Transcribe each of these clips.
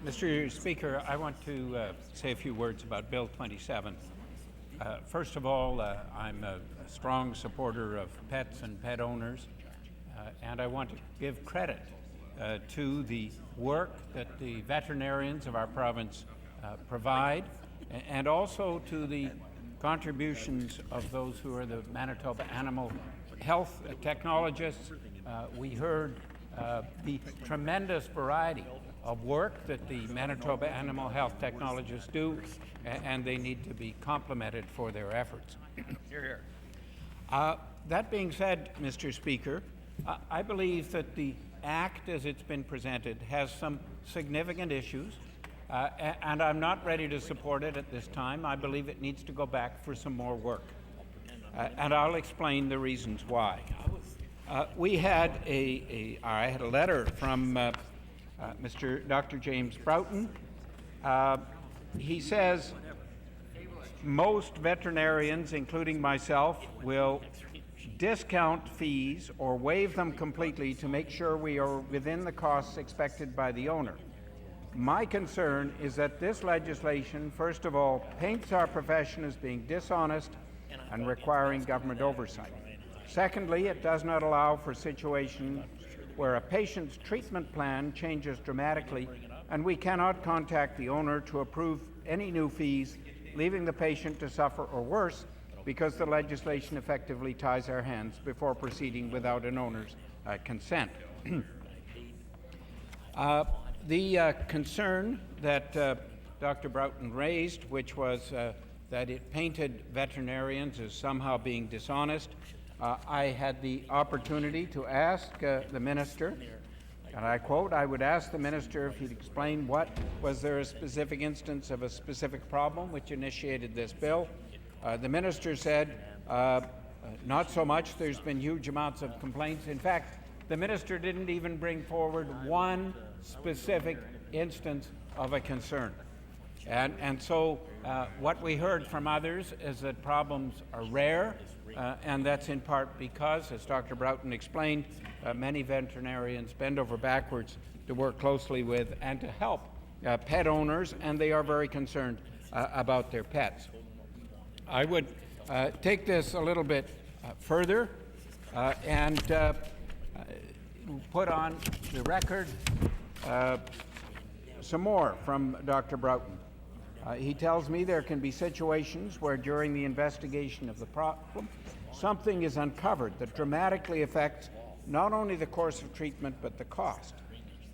Mr. Speaker, I want to say a few words about Bill 27. First of all, I'm a strong supporter of pets and pet owners, and I want to give credit to the work that the veterinarians of our province provide, and also to the contributions of those who are the Manitoba animal health technologists. We heard the tremendous variety of work that the Manitoba animal health technologists do, and they need to be complimented for their efforts. Hear, hear. That being said, Mr. Speaker, I believe that the Act as it's been presented has some significant issues, and I'm not ready to support it at this time. I believe it needs to go back for some more work, and I'll explain the reasons why. I had a letter from Dr. James Broughton. He says most veterinarians, including myself, will discount fees or waive them completely to make sure we are within the costs expected by the owner. My concern is that this legislation, first of all, paints our profession as being dishonest and requiring government oversight. Secondly, it does not allow for situations where a patient's treatment plan changes dramatically and we cannot contact the owner to approve any new fees, leaving the patient to suffer or worse because the legislation effectively ties our hands before proceeding without an owner's consent. The concern that Dr. Broughton raised, which was that it painted veterinarians as somehow being dishonest, I had the opportunity to ask the minister, and I quote, I would ask the minister if he'd explain was there a specific instance of a specific problem which initiated this bill. The minister said, not so much, there's been huge amounts of complaints. In fact, the minister didn't even bring forward one specific instance of a concern. And so what we heard from others is that problems are rare, and that's in part because, as Dr. Broughton explained, many veterinarians bend over backwards to work closely with and to help pet owners, and they are very concerned about their pets. I would take this a little bit further and put on the record some more from Dr. Broughton. He tells me there can be situations where during the investigation of the problem, something is uncovered that dramatically affects not only the course of treatment but the cost.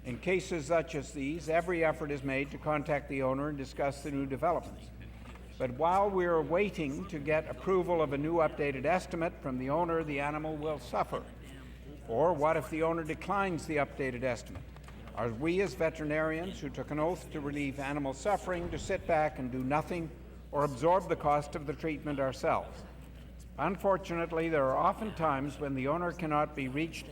In cases such as these, every effort is made to contact the owner and discuss the new developments. But while we are waiting to get approval of a new updated estimate from the owner, the animal will suffer. Or what if the owner declines the updated estimate? Are we as veterinarians who took an oath to relieve animal suffering to sit back and do nothing or absorb the cost of the treatment ourselves? Unfortunately, there are often times when the owner cannot be reached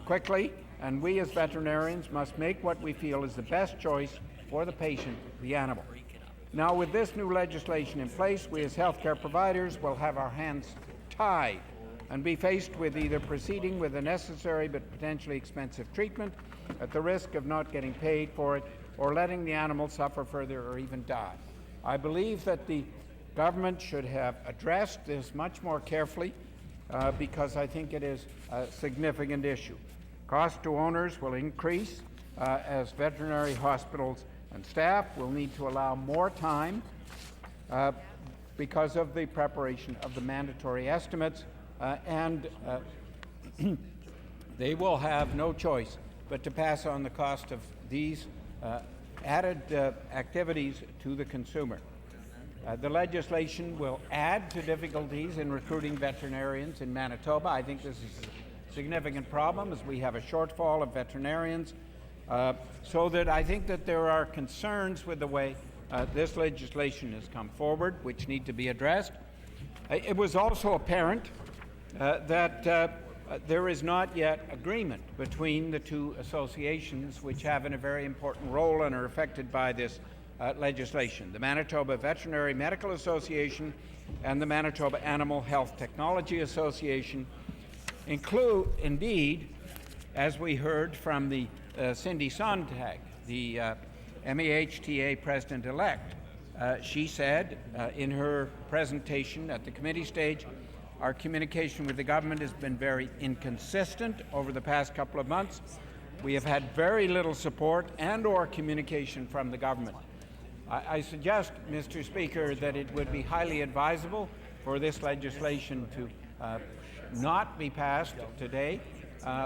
quickly, and we as veterinarians must make what we feel is the best choice for the patient, the animal. Now, with this new legislation in place, we as healthcare providers will have our hands tied and be faced with either proceeding with the necessary but potentially expensive treatment at the risk of not getting paid for it, or letting the animal suffer further or even die. I believe that the government should have addressed this much more carefully because I think it is a significant issue. Cost to owners will increase as veterinary hospitals and staff will need to allow more time because of the preparation of the mandatory estimates, and they will have no choice but to pass on the cost of these added activities to the consumer. The legislation will add to difficulties in recruiting veterinarians in Manitoba. I think this is a significant problem as we have a shortfall of veterinarians, so that I think that there are concerns with the way this legislation has come forward which need to be addressed. It was also apparent that there is not yet agreement between the two associations which have a very important role and are affected by this legislation, the Manitoba Veterinary Medical Association and the Manitoba Animal Health Technology Association. Indeed, as we heard from the Cindy Sontag, the MEHTA President-elect. She said in her presentation at the committee stage, our communication with the government has been very inconsistent over the past couple of months. We have had very little support and/or communication from the government. I suggest, Mr. Speaker, that it would be highly advisable for this legislation to not be passed today,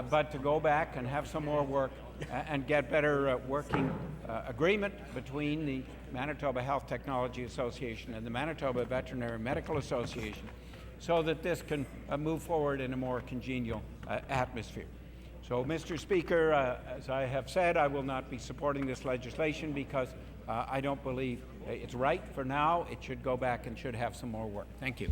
but to go back and have some more work and get better working agreement between the Manitoba Health Technology Association and the Manitoba Veterinary Medical Association, so that this can move forward in a more congenial atmosphere. So, Mr. Speaker, as I have said, I will not be supporting this legislation because I don't believe it's right for now. It should go back and should have some more work. Thank you.